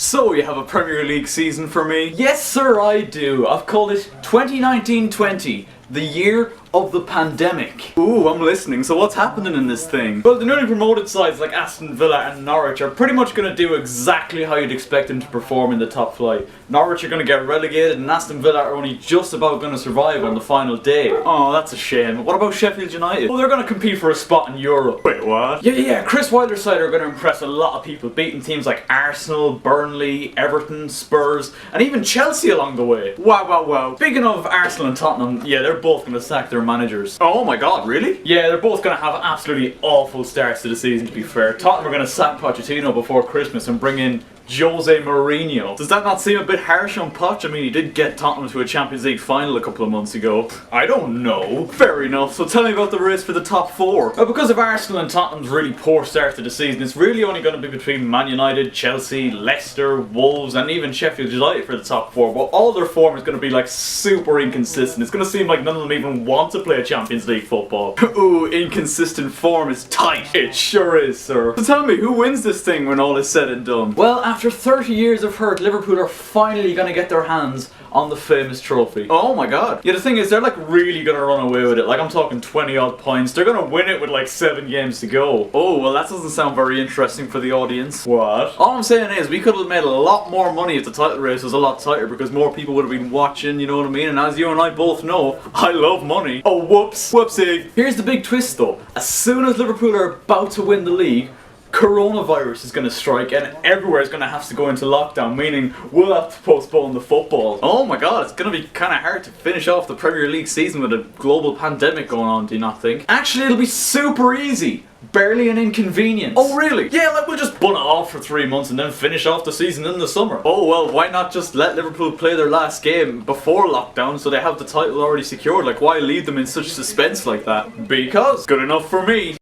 So, you have a Premier League season for me? Yes sir, I do. I've called it 2019-20, the year of the pandemic. Ooh, I'm listening. So what's happening in this thing? Well, the newly promoted sides like Aston Villa and Norwich are pretty much going to do exactly how you'd expect them to perform in the top flight. Norwich are going to get relegated and Aston Villa are only just about going to survive on the final day. Oh, that's a shame. What about Sheffield United? Well, they're going to compete for a spot in Europe. Wait, what? Yeah, Chris Wilder's side are going to impress a lot of people, beating teams like Arsenal, Burnley, Everton, Spurs, and even Chelsea along the way. Wow. Speaking of Arsenal and Tottenham, yeah, they're both going to sack their managers. Oh my god, really? Yeah, they're both going to have absolutely awful starts to the season, to be fair. Tottenham are going to sack Pochettino before Christmas and bring in Jose Mourinho. Does that not seem a bit harsh on Poch? I mean, he did get Tottenham to a Champions League final a couple of months ago. I don't know. Fair enough. So tell me about the race for the top four. Well, because of Arsenal and Tottenham's really poor start to the season, it's really only going to be between Man United, Chelsea, Leicester, Wolves, and even Sheffield United for the top four. But all their form is going to be like super inconsistent. It's going to seem like none of them even want to play a Champions League football. Ooh, inconsistent form is tight. It sure is, sir. So tell me, who wins this thing when all is said and done? Well, after 30 years of hurt, Liverpool are finally going to get their hands on the famous trophy. Oh my god. Yeah, the thing is, they're like really going to run away with it. Like, I'm talking 20 odd points. They're going to win it with like 7 games to go. Oh, well that doesn't sound very interesting for the audience. What? All I'm saying is, we could have made a lot more money if the title race was a lot tighter, because more people would have been watching, you know what I mean? And as you and I both know, I love money. Oh, whoops. Whoopsie. Here's the big twist though. As soon as Liverpool are about to win the league, coronavirus is going to strike and everywhere is going to have to go into lockdown, meaning we'll have to postpone the football. Oh my god, it's going to be kind of hard to finish off the Premier League season with a global pandemic going on, do you not think? Actually, it'll be super easy. Barely an inconvenience. Oh really? Yeah, like we'll just bun it off for 3 months and then finish off the season in the summer. Oh well, why not just let Liverpool play their last game before lockdown so they have the title already secured? Like, why leave them in such suspense like that? Because good enough for me.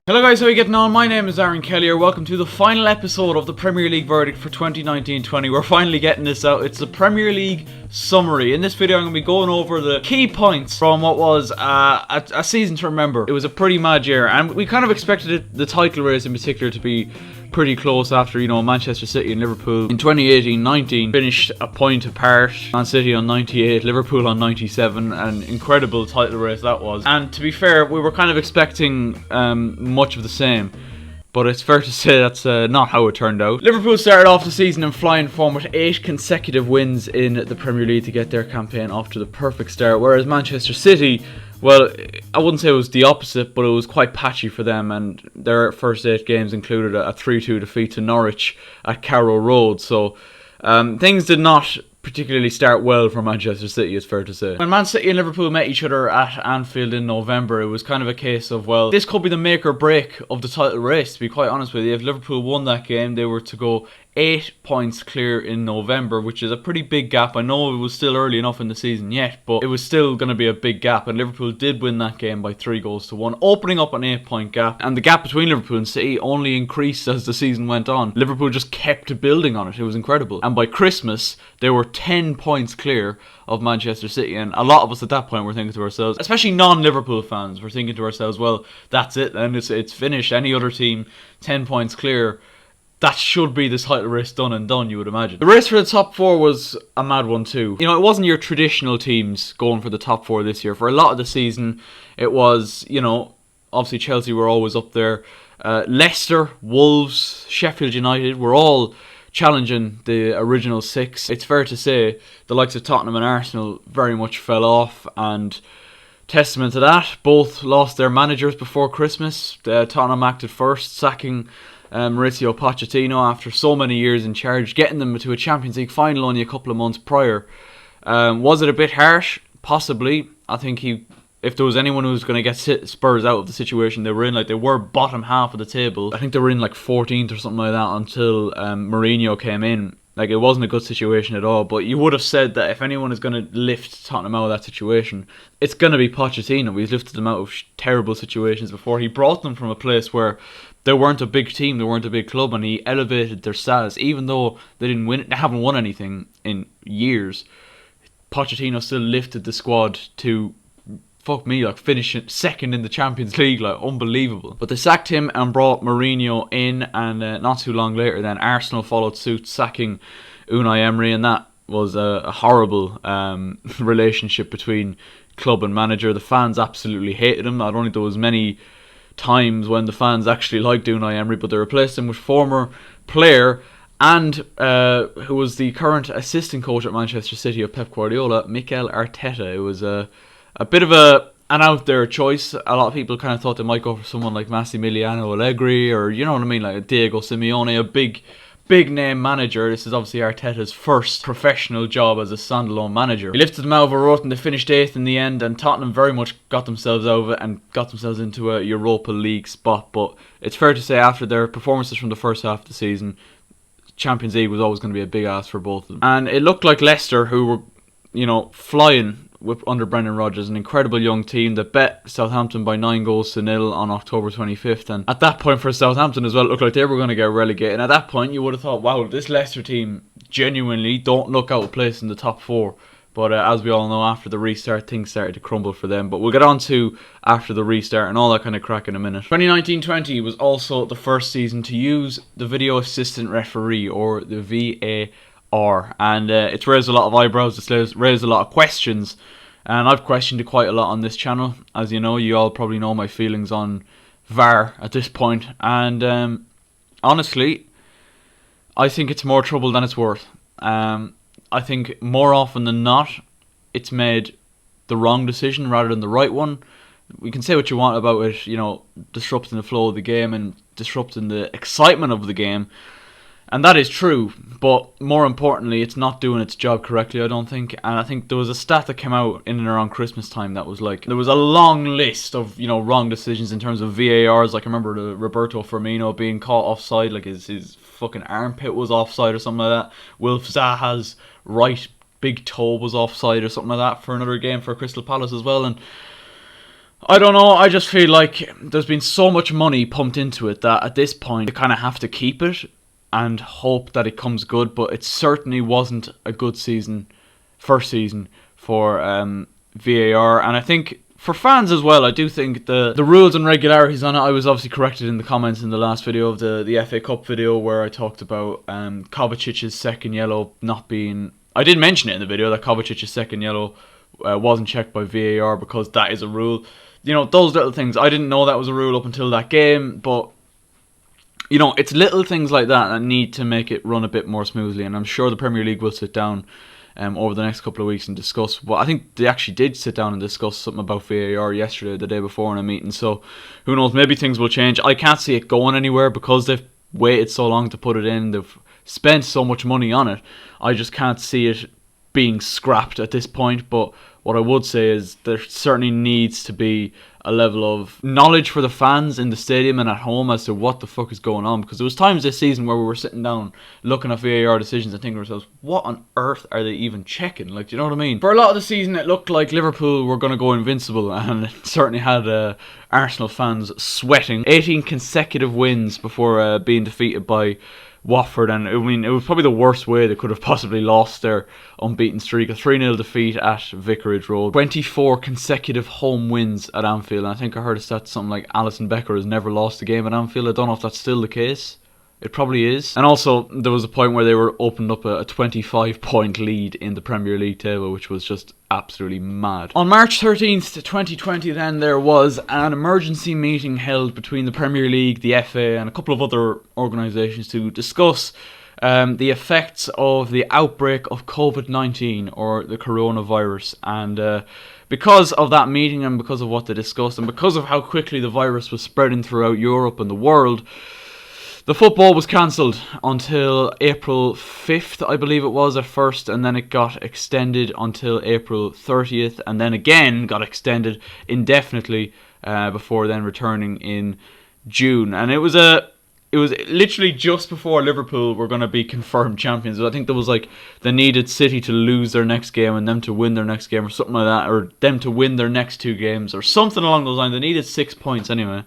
Hello guys, how are you getting on? My name is Aaron Kelly here. Welcome to the final episode of the Premier League verdict for 2019-20. We're finally getting this out. It's the Premier League summary. In this video I'm going to be going over the key points from what was a season to remember. It was a pretty mad year and we kind of expected the title race in particular to be pretty close after, you know, Manchester City and Liverpool in 2018-19 finished a point apart. Man City on 98, Liverpool on 97, an incredible title race that was. And to be fair, we were kind of expecting much of the same, but it's fair to say that's not how it turned out. Liverpool started off the season in flying form with 8 consecutive wins in the Premier League to get their campaign off to the perfect start, whereas Manchester City, well, I wouldn't say it was the opposite, but it was quite patchy for them, and their first 8 games included a 3-2 defeat to Norwich at Carrow Road, so things did not particularly start well for Manchester City, it's fair to say. When Man City and Liverpool met each other at Anfield in November, it was kind of a case of, well, this could be the make or break of the title race, to be quite honest with you. If Liverpool won that game, they were to go 8 points clear in November, which is a pretty big gap. I know it was still early enough in the season yet, but it was still going to be a big gap, and Liverpool did win that game by 3-1, opening up an 8-point gap, and the gap between Liverpool and City only increased as the season went on. Liverpool just kept building on it. It was incredible, and by Christmas they were 10 points clear of Manchester City, and a lot of us at that point were thinking to ourselves, especially non-Liverpool fans, were thinking to ourselves, well, that's it, and it's finished. Any other team 10 points clear, that should be the title race done and done, you would imagine. The race for the top 4 was a mad one too. You know, it wasn't your traditional teams going for the top 4 this year. For a lot of the season, it was, you know, obviously Chelsea were always up there. Leicester, Wolves, Sheffield United were all challenging the original 6. It's fair to say the likes of Tottenham and Arsenal very much fell off, and testament to that, both lost their managers before Christmas. Tottenham acted first, sacking Mauricio Pochettino after so many years in charge, getting them to a Champions League final only a couple of months prior. Was it a bit harsh? Possibly. I think if there was anyone who was going to get Spurs out of the situation they were in, like they were bottom half of the table. I think they were in like 14th or something like that until Mourinho came in. Like, it wasn't a good situation at all, but you would have said that if anyone is going to lift Tottenham out of that situation, it's going to be Pochettino. He's lifted them out of terrible situations before. He brought them from a place where they weren't a big team, they weren't a big club, and he elevated their status. Even though they haven't won anything in years, Pochettino still lifted the squad to fuck me, like finishing second in the Champions League, like unbelievable. But they sacked him and brought Mourinho in, and not too long later then Arsenal followed suit, sacking Unai Emery, and that was a horrible relationship between club and manager. The fans absolutely hated him. I don't think there was many times when the fans actually liked Unai Emery, but they replaced him with former player and who was the current assistant coach at Manchester City of Pep Guardiola, Mikel Arteta. It was a bit of an out there choice. A lot of people kind of thought they might go for someone like Massimiliano Allegri, or you know what I mean, like Diego Simeone, a big name manager. This is obviously Arteta's first professional job as a standalone manager. He lifted them out of a rut and they finished 8th in the end, and Tottenham very much got themselves out of it and got themselves into a Europa League spot. But it's fair to say, after their performances from the first half of the season, Champions League was always going to be a big ask for both of them. And it looked like Leicester, who were, you know, flying under Brendan Rodgers, an incredible young team that bet Southampton by 9-0 on October 25th. And at that point for Southampton as well, it looked like they were going to get relegated. And at that point you would have thought, wow, this Leicester team genuinely don't look out of place in the top 4. But as we all know, after the restart, things started to crumble for them. But we'll get on to after the restart and all that kind of crack in a minute. 2019-20 was also the first season to use the video assistant referee, or the VAR. And it's raised a lot of eyebrows, it's raised a lot of questions. And I've questioned it quite a lot on this channel. As you know, you all probably know my feelings on VAR at this point. And honestly, I think it's more trouble than it's worth. I think more often than not, it's made the wrong decision rather than the right one. We can say what you want about it, you know, disrupting the flow of the game and disrupting the excitement of the game. And that is true, but more importantly, it's not doing its job correctly, I don't think. And I think there was a stat that came out in and around Christmas time that was like, there was a long list of, you know, wrong decisions in terms of VARs. Like I remember the Roberto Firmino being caught offside, like his fucking armpit was offside or something like that. Wilf Zaha's right big toe was offside or something like that for another game for Crystal Palace as well. And I don't know, I just feel like there's been so much money pumped into it that at this point, you kind of have to keep it and hope that it comes good. But it certainly wasn't a good season, first season for VAR. And I think for fans as well, I do think the rules and regularities on it, I was obviously corrected in the comments in the last video of the FA Cup video where I talked about Kovacic's second yellow not being... I did mention it in the video that Kovacic's second yellow wasn't checked by VAR because that is a rule. You know, those little things, I didn't know that was a rule up until that game, but you know, it's little things like that need to make it run a bit more smoothly, and I'm sure the Premier League will sit down over the next couple of weeks and discuss. Well, I think they actually did sit down and discuss something about VAR yesterday or the day before in a meeting, so who knows, maybe things will change. I can't see it going anywhere because they've waited so long to put it in, they've spent so much money on it. I just can't see it being scrapped at this point. But what I would say is there certainly needs to be a level of knowledge for the fans in the stadium and at home as to what the fuck is going on, because there was times this season where we were sitting down looking at VAR decisions and thinking to ourselves, what on earth are they even checking? Like, do you know what I mean? For a lot of the season it looked like Liverpool were going to go invincible, and it certainly had Arsenal fans sweating. 18 consecutive wins before being defeated by Watford, and I mean, it was probably the worst way they could have possibly lost their unbeaten streak. A 3-0 defeat at Vicarage Road. 24 consecutive home wins at Anfield, and I think I heard a stat something like Alisson Becker has never lost a game at Anfield. I don't know if that's still the case. It probably is. And also, there was a point where they were opened up a 25-point lead in the Premier League table, which was just absolutely mad. On March 13th, 2020 then, there was an emergency meeting held between the Premier League, the FA and a couple of other organisations to discuss the effects of the outbreak of COVID-19, or the coronavirus. And because of that meeting and because of what they discussed and because of how quickly the virus was spreading throughout Europe and the world, the football was cancelled until April 5th, I believe it was at first, and then it got extended until April 30th, and then again got extended indefinitely before then returning in June. And it was literally just before Liverpool were going to be confirmed champions. I think there was like, they needed City to lose their next game and them to win their next game or something like that, or them to win their next 2 games or something along those lines. They needed 6 points anyway.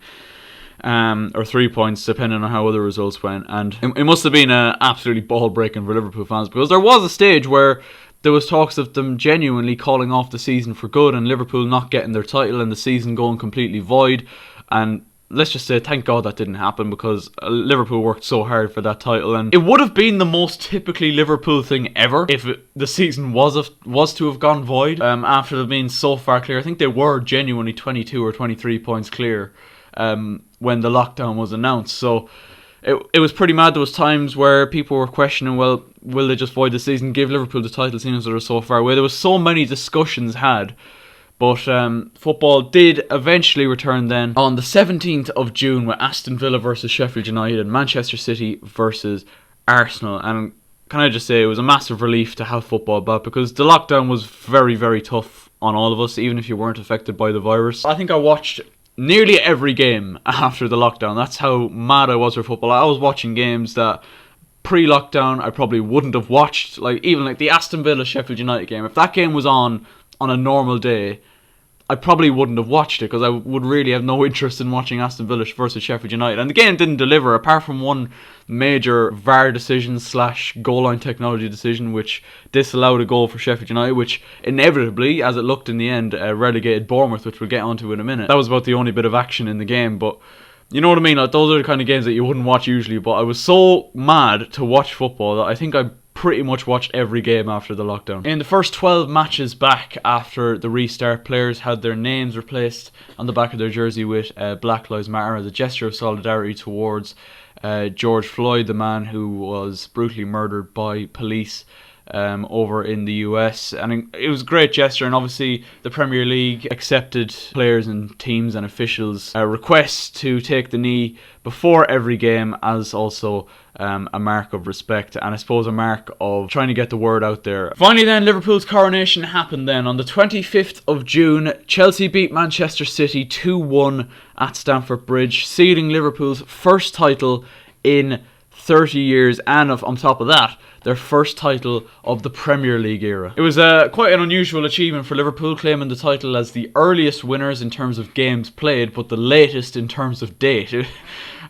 Or 3 points, depending on how other results went. And it must have been absolutely ball-breaking for Liverpool fans, because there was a stage where there was talks of them genuinely calling off the season for good and Liverpool not getting their title and the season going completely void. And let's just say thank God that didn't happen, because Liverpool worked so hard for that title, and it would have been the most typically Liverpool thing ever if the season was to have gone void after them being so far clear. I think they were genuinely 22 or 23 points clear when the lockdown was announced. So it was pretty mad. There was times where people were questioning, well, will they just void the season, give Liverpool the title, seeing as they're so far away? There was so many discussions had. But football did eventually return then on the 17th of June with Aston Villa versus Sheffield United and Manchester City versus Arsenal. And can I just say, it was a massive relief to have football back, because the lockdown was very, very tough on all of us, even if you weren't affected by the virus. I think I watched nearly every game after the lockdown. That's how mad I was for football. I was watching games that pre-lockdown I probably wouldn't have watched. Like even like the Aston Villa Sheffield United game. If that game was on a normal day, I probably wouldn't have watched it, because I would really have no interest in watching Aston Villa versus Sheffield United. And the game didn't deliver, apart from one major VAR decision / goal line technology decision, which disallowed a goal for Sheffield United, which inevitably, as it looked in the end, relegated Bournemouth, which we'll get onto in a minute. That was about the only bit of action in the game, but you know what I mean? Like, those are the kind of games that you wouldn't watch usually, but I was so mad to watch football that I think I pretty much watched every game after the lockdown. In the first 12 matches back after the restart, players had their names replaced on the back of their jersey with Black Lives Matter as a gesture of solidarity towards George Floyd, the man who was brutally murdered by police over in the US. And it was a great gesture, and obviously the Premier League accepted players and teams and officials' requests to take the knee before every game as also a mark of respect, and I suppose a mark of trying to get the word out there. Finally then, Liverpool's coronation happened then. On the 25th of June, Chelsea beat Manchester City 2-1 at Stamford Bridge, sealing Liverpool's first title in 30 years, and on top of that, their first title of the Premier League era. It was quite an unusual achievement for Liverpool, claiming the title as the earliest winners in terms of games played, but the latest in terms of date.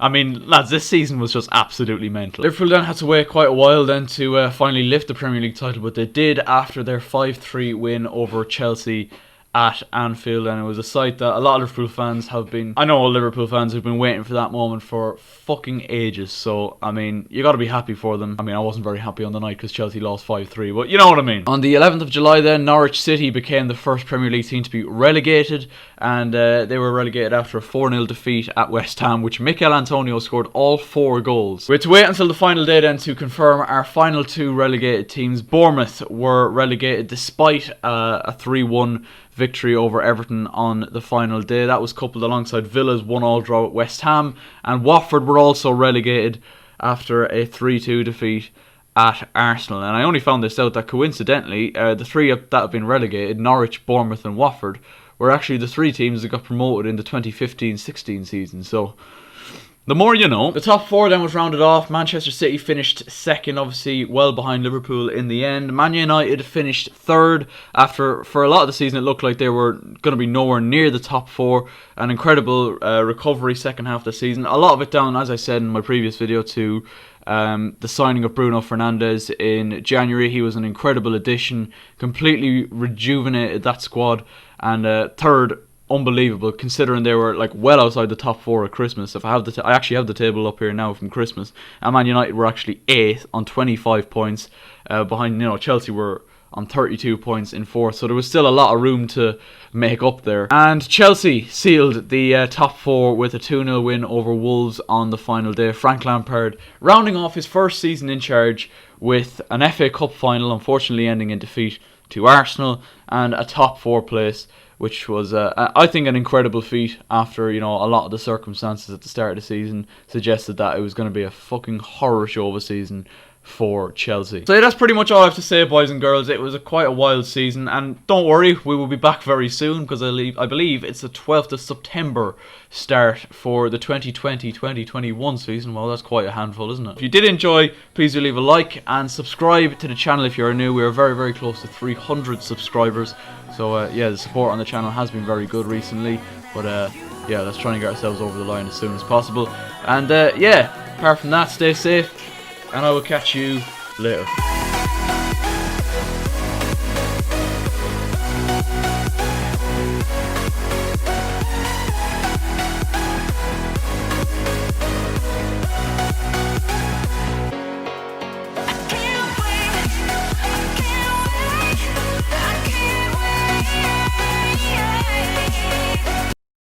I mean, lads, this season was just absolutely mental. Liverpool then had to wait quite a while then to finally lift the Premier League title, but they did after their 5-3 win over Chelsea at Anfield, and it was a sight that a lot of Liverpool fans have been, I know all Liverpool fans have been waiting for that moment for fucking ages. So I mean, you got to be happy for them. I mean, I wasn't very happy on the night because Chelsea lost 5-3, but you know what I mean. On the 11th of July then, Norwich City became the first Premier League team to be relegated, and they were relegated after a 4-0 defeat at West Ham, which Mikel Antonio scored all 4 goals. We had to wait until the final day then to confirm our final 2 relegated teams. Bournemouth were relegated despite a 3-1 victory over Everton on the final day. That was coupled alongside Villa's 1-1 draw at West Ham, and Watford were also relegated after a 3-2 defeat at Arsenal. And I only found this out that coincidentally the 3 that have been relegated, Norwich, Bournemouth and Watford, were actually the 3 teams that got promoted in the 2015-16 season. So the more you know. The top 4 then was rounded off. Manchester City finished second, obviously well behind Liverpool in the end. Man United finished third after, for a lot of the season, it looked like they were going to be nowhere near the top 4. An incredible recovery second half of the season. A lot of it down, as I said in my previous video, to the signing of Bruno Fernandes in January. He was an incredible addition, completely rejuvenated that squad, and third, unbelievable considering they were like well outside the top 4 at Christmas. If I have I actually have the table up here now from Christmas, and Man United were actually 8th on 25 points behind, you know, Chelsea were on 32 points in 4th, so there was still a lot of room to make up there. And Chelsea sealed the top 4 with a 2-0 win over Wolves on the final day. Frank Lampard rounding off his first season in charge with an FA Cup final, unfortunately ending in defeat to Arsenal, and a top 4 place, which was, I think, an incredible feat after, you know, a lot of the circumstances at the start of the season suggested that it was going to be a fucking horror show of a season for Chelsea. So yeah, that's pretty much all I have to say, boys and girls. It was quite a wild season, and don't worry, we will be back very soon, because I believe it's the 12th of September start for the 2020-2021 season. Well, that's quite a handful, isn't it? If you did enjoy, please do leave a like and subscribe to the channel if you're new. We are very, very close to 300 subscribers. So yeah, the support on the channel has been very good recently, but yeah, let's try and get ourselves over the line as soon as possible. And yeah, apart from that, stay safe, and I will catch you later.